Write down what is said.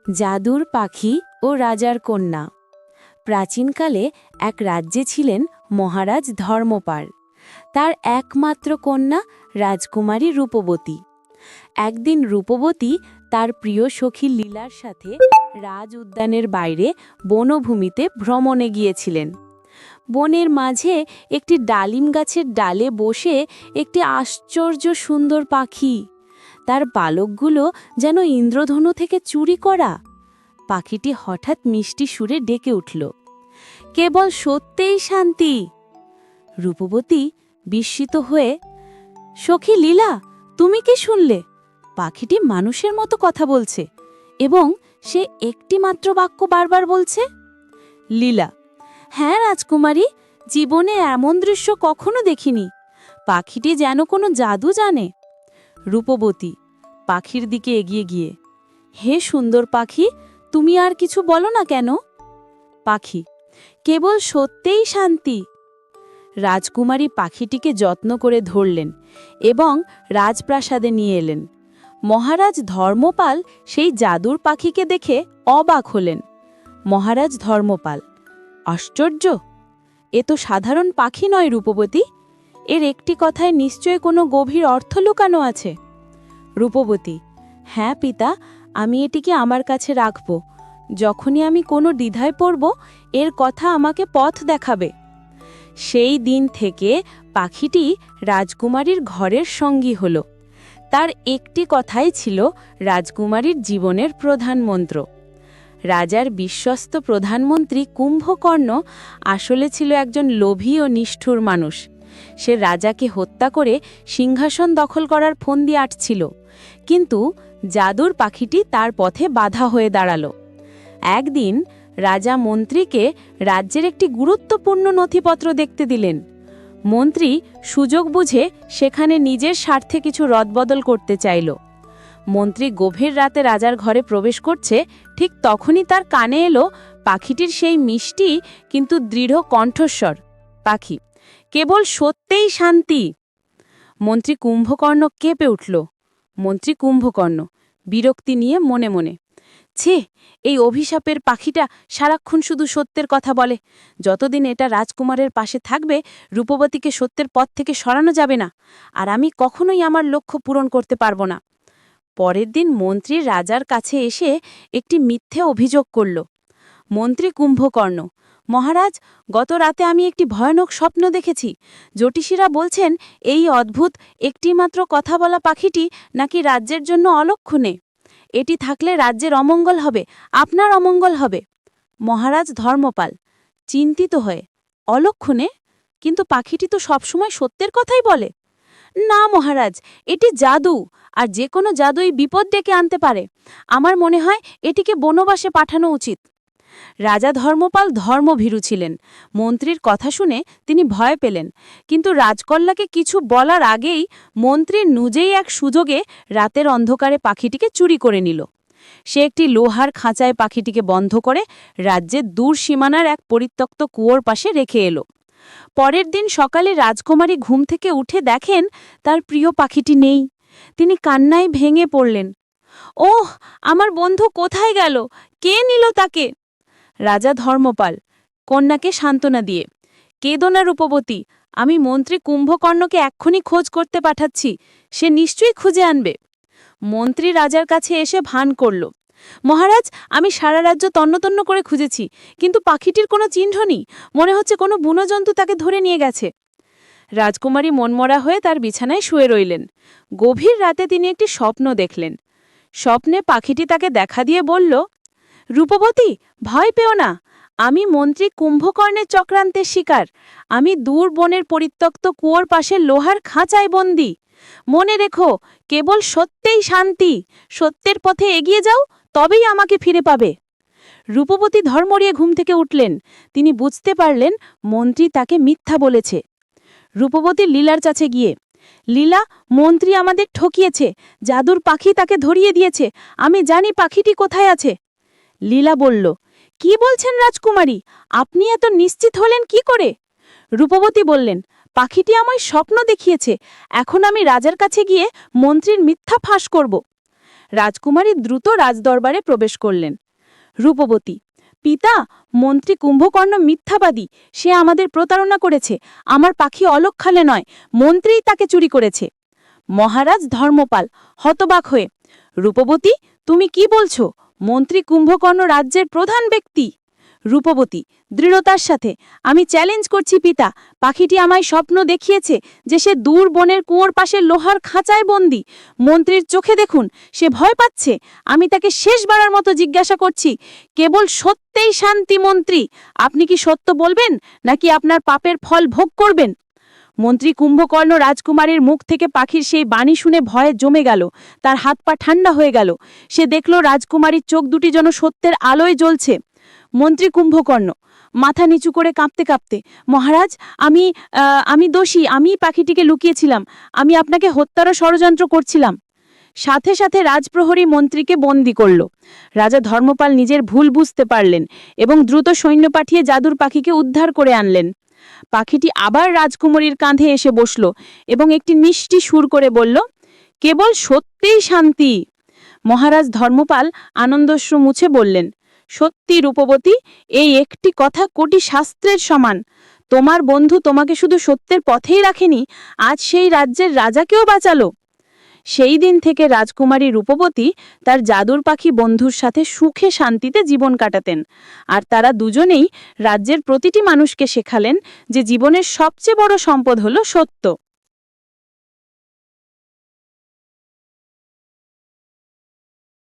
জাদুর পাখি ও রাজার কন্যা। প্রাচীনকালে এক রাজ্যে ছিলেন মহারাজ ধর্মপাল। তার একমাত্র কন্যা রাজকুমারী রূপবতী। একদিন রূপবতী তার প্রিয় সখী লীলার সাথে রাজ উদ্যানের বাইরে বনভূমিতে ভ্রমণে গিয়েছিলেন। বনের মাঝে একটি ডালিম গাছের ডালে বসে একটি আশ্চর্য সুন্দর পাখি, তার পালকগুলো যেন ইন্দ্রধনু থেকে চুরি করা। পাখিটি হঠাৎ মিষ্টি সুরে ডেকে উঠল, কেবল সত্যিই শান্তি। রূপবতী বিস্মিত হয়ে, সখী লীলা, তুমি কি শুনলে? পাখিটি মানুষের মতো কথা বলছে এবং সে একটি মাত্র বাক্য বারবার বলছে। লীলা: হ্যাঁ রাজকুমারী, জীবনে এমন দৃশ্য কখনো দেখিনি। পাখিটি যেন কোনো জাদু জানে। রূপবতী পাখির দিকে এগিয়ে গিয়ে, হে সুন্দর পাখি, তুমি আর কিছু বলো না কেন? পাখি: কেবল সত্যিই শান্তি। রাজকুমারী পাখিটিকে যত্ন করে ধরলেন এবং রাজপ্রাসাদে নিয়ে এলেন। মহারাজ ধর্মপাল সেই জাদুর পাখিকে দেখে অবাক হলেন। মহারাজ ধর্মপাল: আশ্চর্য, এ তো সাধারণ পাখি নয় রূপবতী, এর একটি কথায় নিশ্চয় কোনো গভীর অর্থ লুকানো আছে। রূপবতী: হ্যাঁ পিতা, আমি এটিকে আমার কাছে রাখব। যখনই আমি কোনো দ্বিধায় পড়ব, এর কথা আমাকে পথ দেখাবে। সেই দিন থেকে পাখিটি রাজকুমারীর ঘরের সঙ্গী হল। তার একটি কথাই ছিল রাজকুমারীর জীবনের প্রধান মন্ত্র। রাজার বিশ্বস্ত প্রধানমন্ত্রী কুম্ভকর্ণ আসলে ছিল একজন লোভী ও নিষ্ঠুর মানুষ। সে রাজাকে হত্যা করে সিংহাসন দখল করার ফন্দি আঁটছিল, কিন্তু জাদুর পাখিটি তার পথে বাধা হয়ে দাঁড়াল। একদিন রাজা মন্ত্রীকে রাজ্যের একটি গুরুত্বপূর্ণ নথিপত্র দেখতে দিলেন। মন্ত্রী সুযোগ বুঝে সেখানে নিজের স্বার্থে কিছু রদবদল করতে চাইল। মন্ত্রী গভীর রাতে রাজার ঘরে প্রবেশ করছে, ঠিক তখনই তার কানে এলো পাখিটির সেই মিষ্টি কিন্তু দৃঢ় কণ্ঠস্বর। পাখি: কেবল সত্যিই শান্তি। মন্ত্রী কুম্ভকর্ণ কেঁপে উঠল। মন্ত্রী কুম্ভকর্ণ বিরক্তি নিয়ে মনে মনে, ছে, এই অভিশাপের পাখিটা সারাক্ষণ শুধু সত্যের কথা বলে। যতদিন এটা রাজকুমারের পাশে থাকবে, রূপবতীকে সত্যের পথ থেকে সরানো যাবে না, আর আমি কখনোই আমার লক্ষ্য পূরণ করতে পারবো না। পরের দিন মন্ত্রী রাজার কাছে এসে একটি মিথ্যে অভিযোগ করল। মন্ত্রী কুম্ভকর্ণ: মহারাজ, গত রাতে আমি একটি ভয়ানক স্বপ্ন দেখেছি। জ্যোতিষীরা বলছেন এই অদ্ভুত একটিমাত্র কথা বলা পাখিটি নাকি রাজ্যের জন্য অলক্ষণে। এটি থাকলে রাজ্যের অমঙ্গল হবে, আপনার অমঙ্গল হবে। মহারাজ ধর্মপাল চিন্তিত হয়ে, অলক্ষণে? কিন্তু পাখিটি তো সবসময় সত্যের কথাই বলে। না মহারাজ, এটি জাদু, আর যে কোনো জাদুই বিপদ ডেকে আনতে পারে। আমার মনে হয় এটিকে বনবাসে পাঠানো উচিত। রাজা ধর্মপাল ধর্মভীরু ছিলেন। মন্ত্রীর কথা শুনে তিনি ভয় পেলেন, কিন্তু রাজকন্যাকে কিছু বলার আগেই মন্ত্রী নিজেই এক সুযোগে রাতের অন্ধকারে পাখিটিকে চুরি করে নিল। সে একটি লোহার খাঁচায় পাখিটিকে বন্ধ করে রাজ্যের দূর সীমানার এক পরিত্যক্ত কুয়োর পাশে রেখে এলো। পরের দিন সকালে রাজকুমারী ঘুম থেকে উঠে দেখেন তার প্রিয় পাখিটি নেই। তিনি কান্নায় ভেঙে পড়লেন। ওহ, আমার বন্ধু কোথায় গেল? কে নিল তাকে? রাজা ধর্মপাল কন্যাকে সান্ত্বনা দিয়ে, কেঁদো না রূপবতী, আমি মন্ত্রী কুম্ভকর্ণকে এক্ষুনি খোঁজ করতে পাঠাচ্ছি, সে নিশ্চয়ই খুঁজে আনবে। মন্ত্রী রাজার কাছে এসে ভান করল, মহারাজ, আমি সারা রাজ্য তন্নতন্ন করে খুঁজেছি, কিন্তু পাখিটির কোনো চিহ্ন নেই। মনে হচ্ছে কোনো বুনো জন্তু তাকে ধরে নিয়ে গেছে। রাজকুমারী মনমরা হয়ে তার বিছানায় শুয়ে রইলেন। গভীর রাতে তিনি একটি স্বপ্ন দেখলেন। স্বপ্নে পাখিটি তাকে দেখা দিয়ে বলল, রূপবতী, ভয় পেও না, আমি মন্ত্রী কুম্ভকর্ণের চক্রান্তের শিকার। আমি দূর বনের পরিত্যক্ত কুয়োর পাশে লোহার খাঁচায় বন্দী। মনে রেখো, কেবল সত্যেই শান্তি। সত্যের পথে এগিয়ে যাও, তবেই আমাকে ফিরে পাবে। রূপবতী ধর্মরিয়ে ঘুম থেকে উঠলেন। তিনি বুঝতে পারলেন মন্ত্রী তাকে মিথ্যা বলেছে। রূপবতী লীলার কাছে গিয়ে, লীলা, মন্ত্রী আমাদের ঠকিয়েছে, জাদুর পাখি তাকে ধরিয়ে দিয়েছে, আমি জানি পাখিটি কোথায় আছে। লীলা বলল, কি বলছেন রাজকুমারী, আপনি এত নিশ্চিত হলেন কি করে? রূপবতী বললেন, পাখিটি আমায় স্বপ্ন দেখিয়েছে, এখন আমি রাজার কাছে গিয়ে মন্ত্রীর মিথ্যা ফাঁস করব। রাজকুমারী দ্রুত রাজদরবারে প্রবেশ করলেন। রূপবতী: পিতা, মন্ত্রী কুম্ভকর্ণ মিথ্যাবাদী, সে আমাদের প্রতারণা করেছে, আমার পাখি অলক্ষালে নয়, মন্ত্রীই তাকে চুরি করেছে। মহারাজ ধর্মপাল হতবাক হয়ে: রূপবতী, তুমি কি বলছো? মন্ত্রী কুম্ভকর্ণ রাজ্যের প্রধান ব্যক্তি। রূপবতী দৃঢ়তার সাথে: আমি চ্যালেঞ্জ করছি পিতা, পাখিটি আমায় স্বপ্ন দেখিয়েছে যে সে দূর বনের কুয়োর পাশে লোহার খাঁচায় বন্দী। মন্ত্রীর চোখে দেখুন, সে ভয় পাচ্ছে। আমি তাকে শেষবারের মতো জিজ্ঞাসা করছি, কেবল সত্যেই শান্তি মন্ত্রী, আপনি কি সত্য বলবেন নাকি আপনার পাপের ফল ভোগ করবেন? মন্ত্রী কুম্ভকর্ণ রাজকুমারীর মুখ থেকে পাখির সেই বাণী শুনে ভয়ে জমে গেল। তার হাত পা ঠান্ডা হয়ে গেল। সে দেখল রাজকুমারীর চোখ দুটি যেন সত্যের আলোয় জ্বলছে। মন্ত্রী কুম্ভকর্ণ মাথা নিচু করে কাঁপতে কাঁপতে: মহারাজ, আমি দোষী, আমি পাখিটিকে লুকিয়েছিলাম, আমি আপনাকে হত্যারও ষড়যন্ত্র করছিলাম। সাথে সাথে রাজপ্রহরী মন্ত্রীকে বন্দী করল। রাজা ধর্মপাল নিজের ভুল বুঝতে পারলেন এবং দ্রুত সৈন্য পাঠিয়ে জাদুর পাখিকে উদ্ধার করে আনলেন। পাখিটি আবার রাজকুমারীর কাঁধে এসে বসল এবং একটি মিষ্টি সুর করে বলল, কেবল সত্যিই শান্তি। মহারাজ ধর্মপাল আনন্দশ্রু মুছে বললেন, সত্যি রূপবতী, এই একটি কথা কোটি শাস্ত্রের সমান। তোমার বন্ধু তোমাকে শুধু সত্যের পথেই রাখেনি, আজ সেই রাজ্যের রাজাকেও বাঁচালো। সেই দিন থেকে রাজকুমারী রূপবতী তার জাদুর পাখি বন্ধুর সাথে সুখে শান্তিতে জীবন কাটাতেন। আর তারা দুজনেই রাজ্যের প্রতিটি মানুষকে শেখালেন যে জীবনের সবচেয়ে বড় সম্পদ হলো সত্য।